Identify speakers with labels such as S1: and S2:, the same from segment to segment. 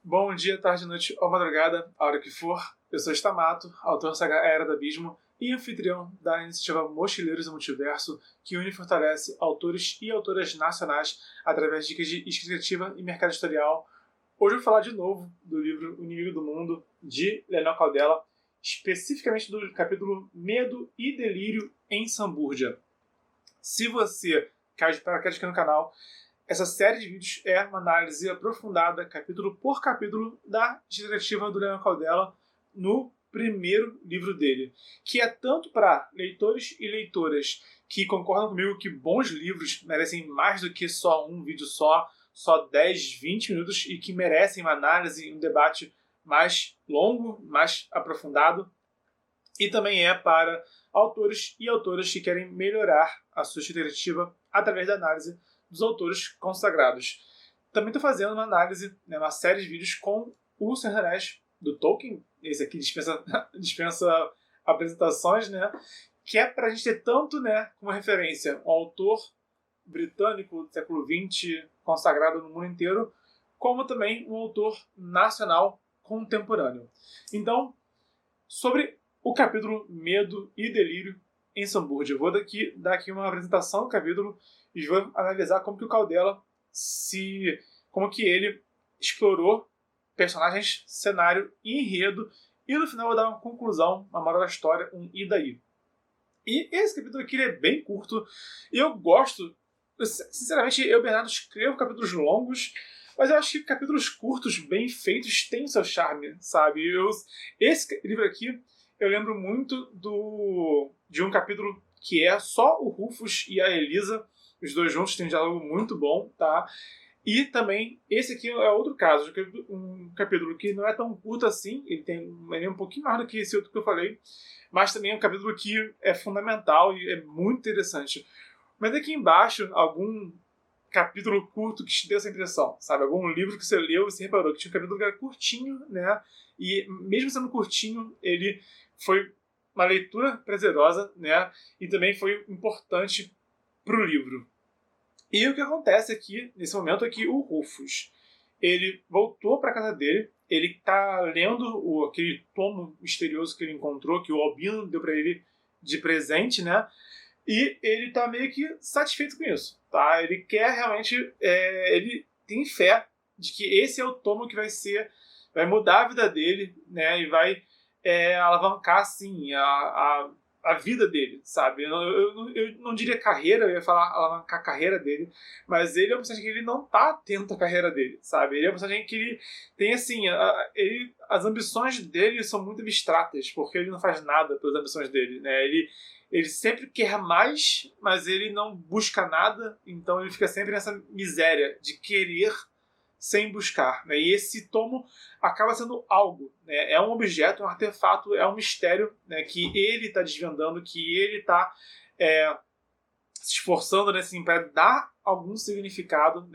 S1: Bom dia, tarde, noite ou madrugada, a hora que for. Eu sou Stamato, autor da saga Era do Abismo e anfitrião da iniciativa Mochileiros do Multiverso, que une e fortalece autores e autoras nacionais através de dicas de escrita criativa e mercado editorial. Hoje eu vou falar de novo do livro O Inimigo do Mundo, de Leonel Caldela, especificamente do capítulo Medo e Delírio em Sambúrdia. Se você caiu de paraquedas aqui no canal, essa série de vídeos é uma análise aprofundada, capítulo por capítulo, da diretiva do Leonel Caldela no primeiro livro dele, que é tanto para leitores e leitoras que concordam comigo que bons livros merecem mais do que só um vídeo só 10, 20 minutos, e que merecem uma análise, um debate mais longo, mais aprofundado, e também é para autores e autoras que querem melhorar a sua escrita criativa através da análise dos autores consagrados. Também estou fazendo uma análise, uma série de vídeos com o Senhor dos Anéis do Tolkien. Esse aqui dispensa apresentações, que é para a gente ter tanto, como referência, um autor britânico do século XX consagrado no mundo inteiro, como também um autor nacional contemporâneo. Então, sobre o capítulo Medo e Delírio em Sambúrdia, eu vou dar aqui uma apresentação do capítulo e vou analisar como que o Caldela como que ele explorou personagens, cenário e enredo, e no final eu vou dar uma conclusão, uma moral da história, um e daí. E esse capítulo aqui ele é bem curto, e eu gosto, sinceramente, eu, Bernardo, escrevo capítulos longos, mas eu acho que capítulos curtos, bem feitos, têm seu charme, sabe? Esse livro aqui, eu lembro muito de um capítulo que é só o Rufus e a Elisa. Os dois juntos têm um diálogo muito bom, tá? E também, esse aqui é outro caso, um capítulo que não é tão curto assim, ele é um pouquinho mais do que esse outro que eu falei, mas também é um capítulo que é fundamental e é muito interessante. Mas aqui embaixo, algum capítulo curto que te deu essa impressão, sabe? Algum livro que você leu e você reparou que tinha um capítulo que era curtinho, E mesmo sendo curtinho, ele foi uma leitura prazerosa, E também foi importante pro livro. E o que acontece aqui, nesse momento, é que o Rufus, ele voltou para casa dele, ele tá lendo aquele tomo misterioso que ele encontrou, que o Albino deu para ele de presente, E ele tá meio que satisfeito com isso, tá? Ele quer realmente, ele tem fé de que esse é o tomo que vai mudar a vida dele, E vai alavancar, assim, a vida dele, sabe? Eu não diria carreira, eu ia falar alavancar a carreira dele, mas ele é um personagem que ele não tá atento à carreira dele, sabe? Ele é um personagem que ele tem, assim, as ambições dele são muito abstratas, porque ele não faz nada pelas ambições dele, Ele sempre quer mais, mas ele não busca nada, então ele fica sempre nessa miséria de querer sem buscar. E esse tomo acaba sendo algo. É um objeto, um artefato, é um mistério que ele está desvendando, que ele está se esforçando assim, para dar algum significado.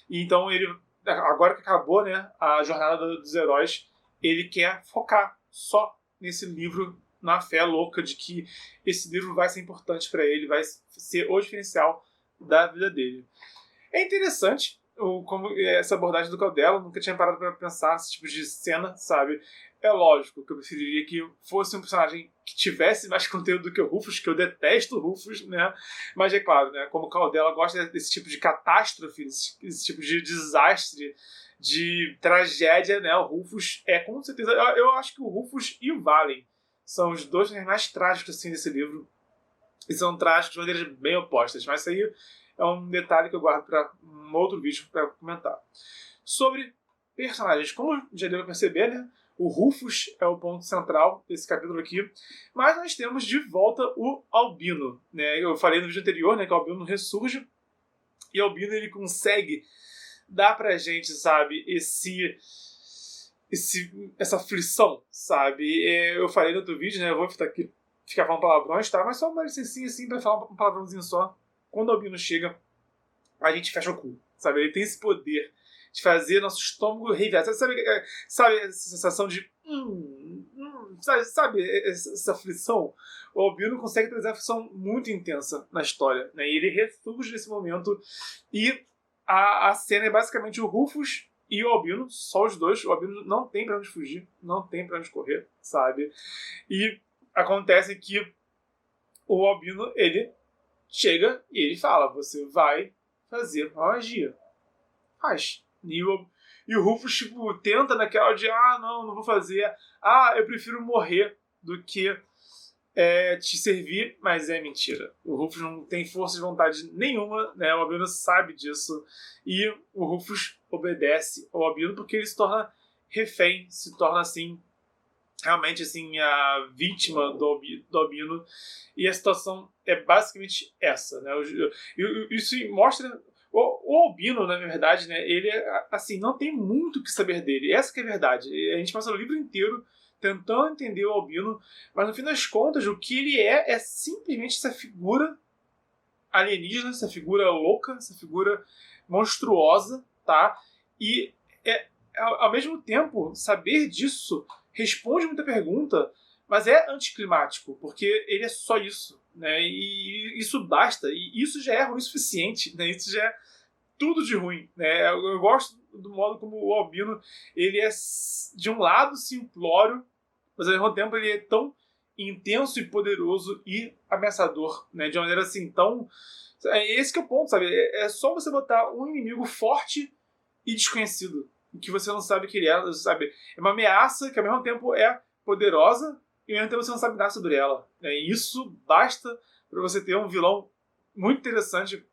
S1: E então ele, agora que acabou a jornada dos heróis, ele quer focar só nesse livro, na fé louca de que esse livro vai ser importante para ele, vai ser o diferencial da vida dele. É interessante como essa abordagem do Caldela, nunca tinha parado para pensar esse tipo de cena, sabe? É lógico que eu preferiria que fosse um personagem que tivesse mais conteúdo do que o Rufus, que eu detesto o Rufus, Mas é claro, como o Caldela gosta desse tipo de catástrofe, esse tipo de desastre, de tragédia, O Rufus é com certeza. Eu acho que o Rufus e o Valen são os dois mais trágicos assim desse livro. E são trágicos de maneiras bem opostas. Mas isso aí é um detalhe que eu guardo para um outro vídeo para comentar. Sobre personagens, como já deu para perceber, o Rufus é o ponto central desse capítulo aqui. Mas nós temos de volta o Albino. Eu falei no vídeo anterior que o Albino ressurge. E o Albino ele consegue dar pra gente, sabe, essa aflição, sabe? Eu falei no outro vídeo, eu vou ficar falando palavrões, tá? Mas só uma licencinha assim pra falar um palavrãozinho só. Quando o Albino chega, a gente fecha o cu, sabe? Ele tem esse poder de fazer nosso estômago reviar. Sabe essa sensação de... sabe essa aflição? O Albino consegue trazer uma aflição muito intensa na história, E ele ressurge nesse momento. E a cena é basicamente o Rufus e o Albino, só os dois. O Albino não tem pra onde fugir, não tem pra onde correr, sabe? E acontece que o Albino, ele chega e ele fala: você vai fazer uma magia. Faz. E o Rufus, tipo, tenta naquela de: não vou fazer. Eu prefiro morrer do que te servir, mas é mentira. O Rufus não tem força de vontade nenhuma, né? O Albino sabe disso. E o Rufus obedece ao Albino porque ele se torna refém, se torna, assim, realmente, assim, a vítima do Albino. E a situação é basicamente essa, né? Isso mostra... O Albino, na verdade, né, ele, assim, não tem muito o que saber dele. Essa que é a verdade. A gente passa o livro inteiro tentando entender o Albino, mas no fim das contas, o que ele é simplesmente essa figura alienígena, essa figura louca, essa figura monstruosa, tá? E ao mesmo tempo, saber disso responde muita pergunta, mas é anticlimático, porque ele é só isso, né? E isso basta, e isso já é ruim o suficiente, né? Isso já é tudo de ruim, né? Eu gosto do modo como o Albino, ele é, de um lado, simplório, mas ao mesmo tempo ele é tão intenso e poderoso e ameaçador, né? De uma maneira assim tão... Esse que é o ponto, sabe? É só você botar um inimigo forte e desconhecido, que você não sabe que ele é, sabe? É uma ameaça que ao mesmo tempo é poderosa e ao mesmo tempo você não sabe nada sobre ela, né? E isso basta para você ter um vilão muito interessante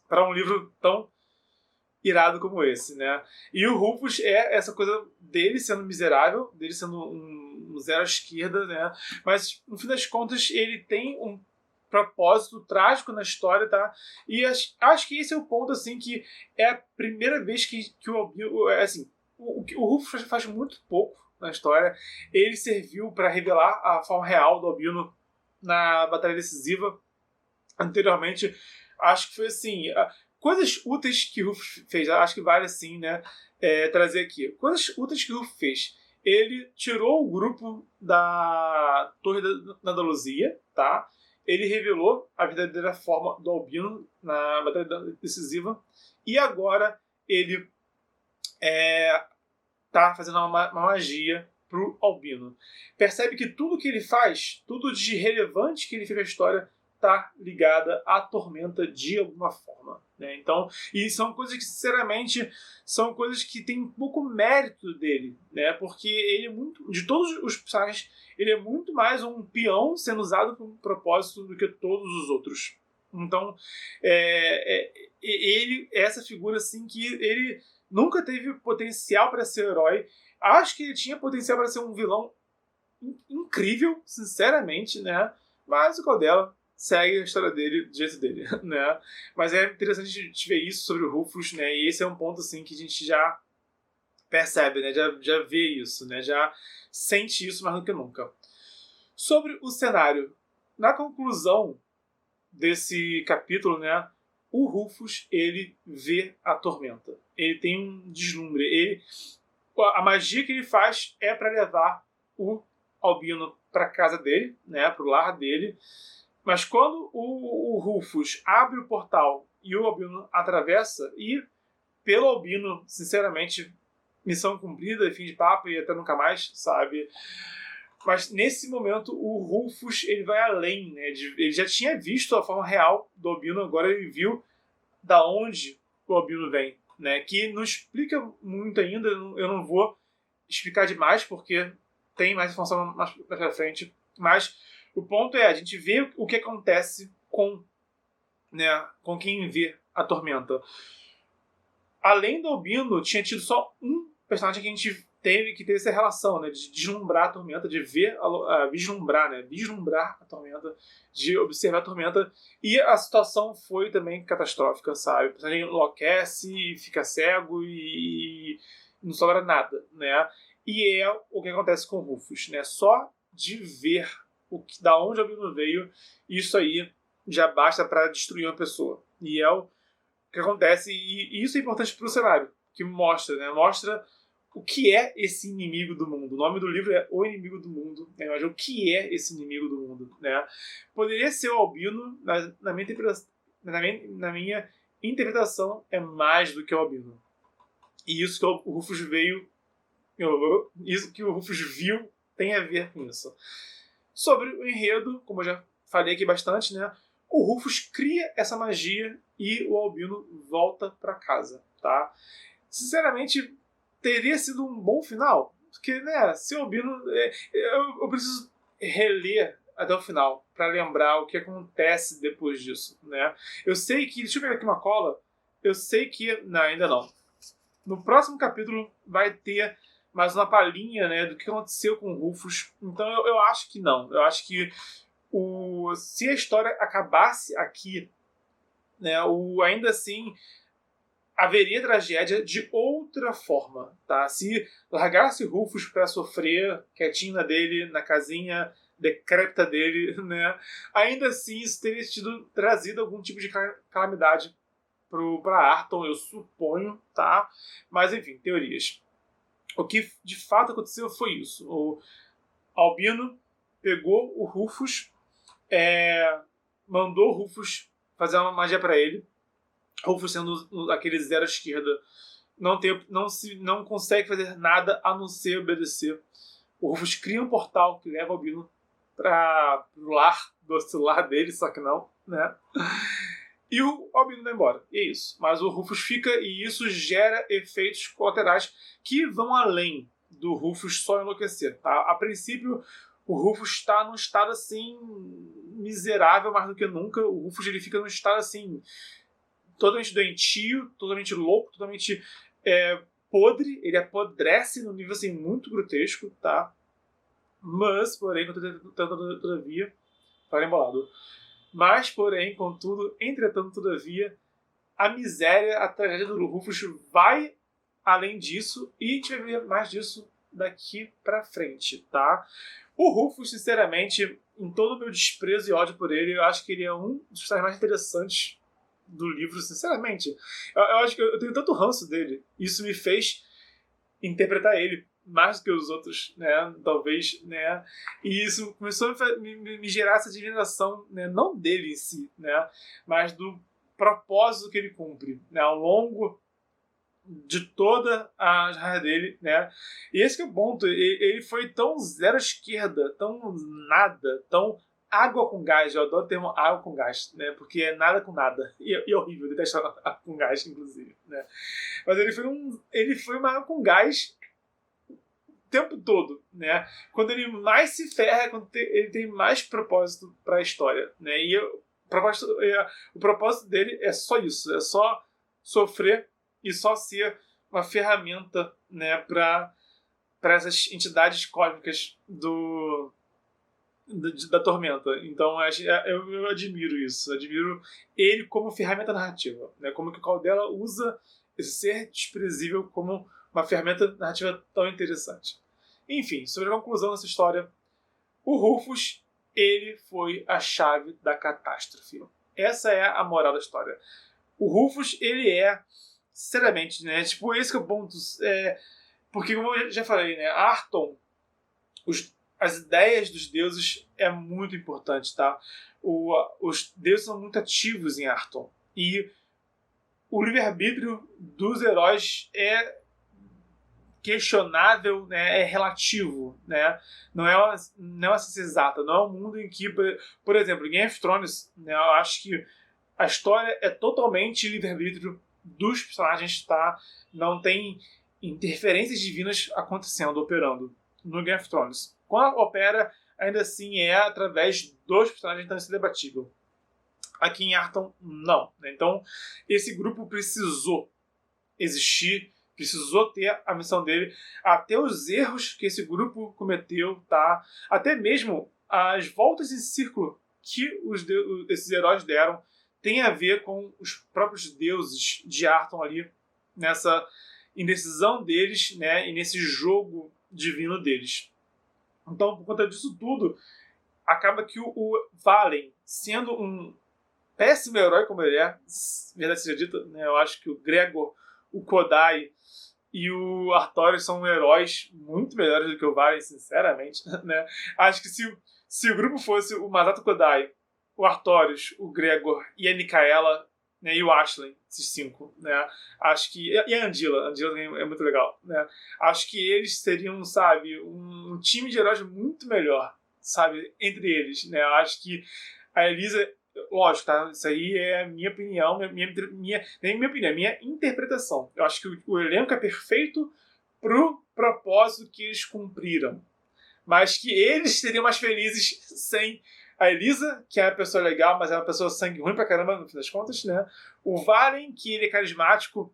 S1: para um livro tão irado como esse, né? E o Rufus é essa coisa dele sendo miserável, dele sendo um zero à esquerda, né? Mas, no fim das contas, ele tem um propósito trágico na história, tá? E acho que esse é o ponto, assim, que é a primeira vez que o Albino... Assim, o Rufus faz muito pouco na história. Ele serviu para revelar a forma real do Albino na Batalha Decisiva. Anteriormente, acho que foi assim... Coisas úteis que o Rufus fez, acho que vale assim, né, trazer aqui. Coisas úteis que o Rufus fez. Ele tirou o grupo da Torre da Andaluzia, tá? Ele revelou a verdadeira forma do Albino na Batalha Decisiva. E agora ele tá fazendo uma magia pro Albino. Percebe que tudo que ele faz, tudo de relevante que ele fez na história, tá ligada à Tormenta de alguma forma, né? Então, e são coisas que, sinceramente, são coisas que têm pouco mérito dele, né? Porque ele é muito, de todos os personagens, ele é muito mais um peão sendo usado por um propósito do que todos os outros. Então, ele é essa figura, assim, que ele nunca teve potencial para ser herói. Acho que ele tinha potencial para ser um vilão incrível, sinceramente, né? Mas o Caldela segue a história dele do jeito dele, né? Mas é interessante a gente ver isso sobre o Rufus, né? E esse é um ponto, assim, que a gente já percebe, né? Já vê isso, né? Já sente isso mais do que nunca. Sobre o cenário, na conclusão desse capítulo, né? O Rufus, ele vê a Tormenta. Ele tem um deslumbre. A magia que ele faz é para levar o Albino para casa dele, né? Para o lar dele. Mas quando o Rufus abre o portal e o Albino atravessa, e pelo Albino, sinceramente, missão cumprida, fim de papo e até nunca mais, sabe? Mas nesse momento o Rufus, ele vai além, né? Ele já tinha visto a forma real do Albino, agora ele viu da onde o Albino vem, né? Que não explica muito ainda, eu não vou explicar demais porque tem mais informação mais pra frente, mas o ponto é, a gente vê o que acontece com quem vê a Tormenta. Além do Albino, tinha tido só um personagem que a gente teve essa relação, né, de deslumbrar a Tormenta, de ver, vislumbrar, né, vislumbrar a Tormenta, de observar a Tormenta, e a situação foi também catastrófica, sabe? O personagem enlouquece, fica cego e não sobra nada, né? E é o que acontece com o Rufus, né? Só de ver da onde o Albino veio, isso aí já basta para destruir uma pessoa. E é o que acontece, e isso é importante para o cenário, que mostra, né? Mostra o que é esse inimigo do mundo. O nome do livro é O Inimigo do Mundo, né? Mas o que é esse inimigo do mundo, né? Poderia ser o Albino, na minha interpretação, é mais do que o Albino. E isso que o Rufus isso que o Rufus viu tem a ver com isso. Sobre o enredo, como eu já falei aqui bastante, né? O Rufus cria essa magia e o Albino volta para casa, tá? Sinceramente, teria sido um bom final. Porque, né, se o Albino... eu preciso reler até o final para lembrar o que acontece depois disso, né? Eu sei que... Deixa eu pegar aqui uma cola. Eu sei que... Não, ainda não. No próximo capítulo vai ter mais uma palhinha, né, do que aconteceu com o Rufus. Então eu acho que não. Eu acho que se a história acabasse aqui, né, ainda assim haveria tragédia de outra forma, tá? Se largasse Rufus para sofrer quietinho na dele, na casinha decrépita dele, né? Ainda assim isso teria trazido algum tipo de calamidade para Arton, eu suponho, tá? Mas enfim, teorias. O que de fato aconteceu foi isso. O Albino pegou o Rufus, mandou o Rufus fazer uma magia para ele. Rufus, sendo aquele zero à esquerda, não consegue fazer nada a não ser obedecer. O Rufus cria um portal que leva o Albino para o lar do celular dele, só que não, né? E o Albino vai embora. E é isso. Mas o Rufus fica e isso gera efeitos colaterais que vão além do Rufus só enlouquecer. Tá? A princípio, o Rufus está num estado assim miserável mais do que nunca. O Rufus ele fica num estado assim totalmente doentio, totalmente louco, totalmente podre. Ele apodrece num nível assim muito grotesco, tá? Mas, porém, todavia, falei embolado. Mas, porém, contudo, entretanto, todavia, a miséria, a tragédia do Rufus vai além disso e a gente vai ver mais disso daqui pra frente, tá? O Rufus, sinceramente, em todo o meu desprezo e ódio por ele, eu acho que ele é um dos personagens mais interessantes do livro, sinceramente. Eu acho que eu tenho tanto ranço dele. Isso me fez interpretar ele mais do que os outros, né? Talvez, né? E isso começou a me gerar essa admiração, né? Não dele em si, né? Mas do propósito que ele cumpre, né? Ao longo de toda a jornada dele, né? E esse que é o ponto. Ele foi tão zero à esquerda, tão nada, tão água com gás. Eu adoro o termo água com gás, né? Porque é nada com nada. E é horrível, eu detesto água com gás, inclusive, né? Mas ele foi uma água com gás tempo todo, né? Quando ele mais se ferra, quando ele tem mais propósito para a história, né? E o propósito dele é só isso, é só sofrer e só ser uma ferramenta, né, para essas entidades cósmicas da Tormenta. Então eu admiro isso, admiro ele como ferramenta narrativa, né? Como que o Caldela usa esse ser desprezível como uma ferramenta narrativa tão interessante. Enfim, sobre a conclusão dessa história, o Rufus, ele foi a chave da catástrofe. Essa é a moral da história. O Rufus, ele sinceramente, né, tipo, esse que é o ponto, porque como eu já falei, né, Arton, as ideias dos deuses é muito importante, tá? Os deuses são muito ativos em Arton, e o livre-arbítrio dos heróis é questionável, né, é relativo, né? Não é uma ciência exata, não é um mundo em que, por exemplo, em Game of Thrones, né, eu acho que a história é totalmente livre-arbítrio dos personagens, tá? Não tem interferências divinas acontecendo, operando no Game of Thrones. Quando opera, ainda assim é através dos personagens, então isso é debatível. Aqui em Arton, não. Né? Então, esse grupo precisou existir, precisou ter a missão dele, até os erros que esse grupo cometeu, tá? Até mesmo as voltas em círculo que esses heróis deram tem a ver com os próprios deuses de Arton ali, nessa indecisão deles, né? E nesse jogo divino deles. Então, por conta disso tudo, acaba que o Valen, sendo um péssimo herói como ele é, verdade seja dita, né? Eu acho que o Gregor, o Kodai e o Artorius são heróis muito melhores do que o Valen, sinceramente, né? Acho que se o grupo fosse o Masato Kodai, o Artorius, o Gregor e a Micaela, né, e o Ashley, esses 5, né? Acho que... E a Angela também é muito legal, né? Acho que eles seriam, sabe, um time de heróis muito melhor, sabe, entre eles, né? Eu acho que a Elisa... Lógico, tá? Isso aí é a minha opinião, nem minha opinião, é minha interpretação. Eu acho que o elenco é perfeito pro propósito que eles cumpriram. Mas que eles seriam mais felizes sem a Elisa, que é uma pessoa legal, mas é uma pessoa sangue ruim pra caramba, no fim das contas, né? O Valen, que ele é carismático,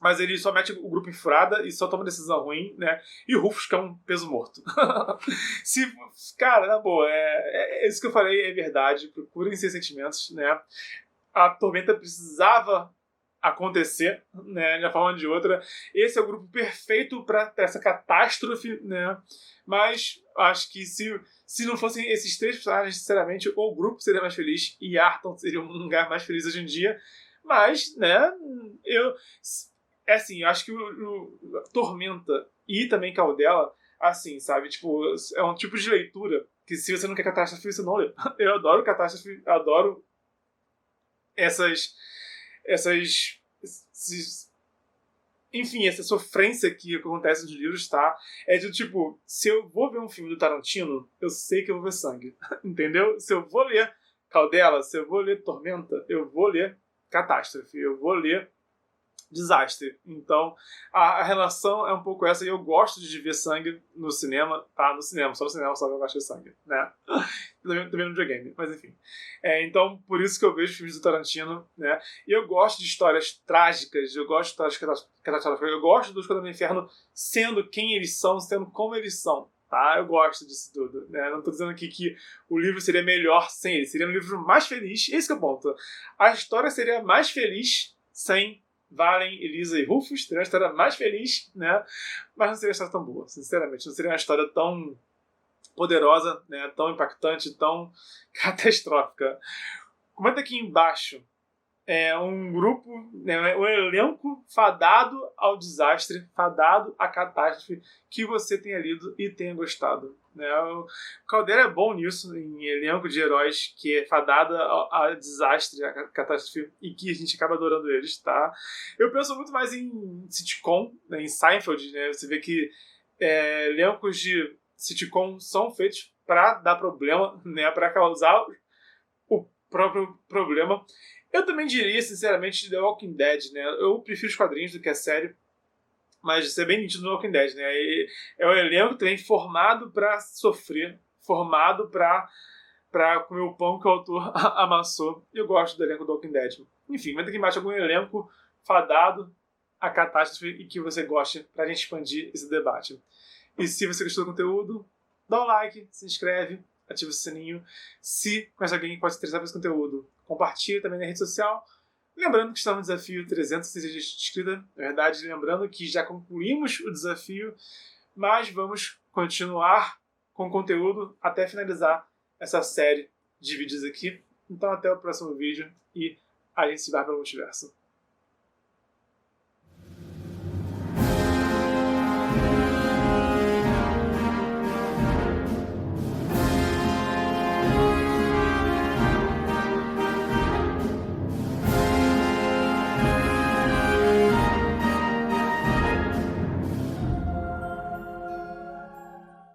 S1: mas ele só mete o grupo em furada e só toma decisão ruim, né? E o Rufus, que é um peso morto. Cara, na boa, isso que eu falei é verdade. Procurem seus sentimentos, né? A Tormenta precisava acontecer, né, de uma forma ou de outra. Esse é o grupo perfeito para essa catástrofe, né? Mas acho que se não fossem esses 3 personagens, sinceramente, o grupo seria mais feliz e Arton seria um lugar mais feliz hoje em dia. Mas, né, eu acho que o Tormenta e também Caldela, assim, sabe, tipo, é um tipo de leitura que se você não quer catástrofe, você não lê. Eu adoro catástrofe, adoro enfim, essa sofrência que acontece nos livros, tá? É de tipo, se eu vou ver um filme do Tarantino, eu sei que eu vou ver sangue. Entendeu? Se eu vou ler Caldela, se eu vou ler Tormenta, eu vou ler Catástrofe, eu vou ler Desastre. Então, a relação é um pouco essa, e eu gosto de ver sangue no cinema, tá? No cinema, só que eu gosto de sangue, né? Também no videogame, mas enfim. Então, por isso que eu vejo filmes do Tarantino, né? E eu gosto de histórias trágicas, eu gosto de histórias catastróficas, eu gosto do Esquadrão do Inferno sendo quem eles são, sendo como eles são, tá? Eu gosto disso tudo, né? Não tô dizendo aqui que o livro seria melhor sem ele, seria um livro mais feliz, esse que é o ponto. A história seria mais feliz sem Valen, Elisa e Rufus, teria uma história mais feliz, né? Mas não seria uma história tão boa, sinceramente. Não seria uma história tão poderosa, né? Tão impactante, tão catastrófica. Comenta aqui embaixo um grupo, né, um elenco fadado ao desastre, fadado à catástrofe que você tenha lido e tenha gostado. Né? O Caldeira é bom nisso, em elenco de heróis que é fadado a desastre, a catástrofe, e que a gente acaba adorando eles, tá? Eu penso muito mais em sitcom, né, em Seinfeld, né? Você vê que elencos de sitcom são feitos para dar problema, né, para causar o próprio problema. Eu também diria, sinceramente, The Walking Dead, né? Eu prefiro os quadrinhos do que a série, mas isso é bem nítido no Walking Dead, né? E é um elenco também formado para sofrer, formado para comer o pão que o autor amassou. Eu gosto do elenco do Walking Dead. Enfim, manda aqui embaixo algum elenco fadado a catástrofe e que você goste pra gente expandir esse debate. E se você gostou do conteúdo, dá um like, se inscreve, ativa o sininho. Se conhece alguém que pode se interessar por esse conteúdo, compartilha também na rede social. Lembrando que estamos no desafio 360 dias de escrita. Na verdade, lembrando que já concluímos o desafio, mas vamos continuar com o conteúdo até finalizar essa série de vídeos aqui. Então até o próximo vídeo e a gente se vai pelo multiverso.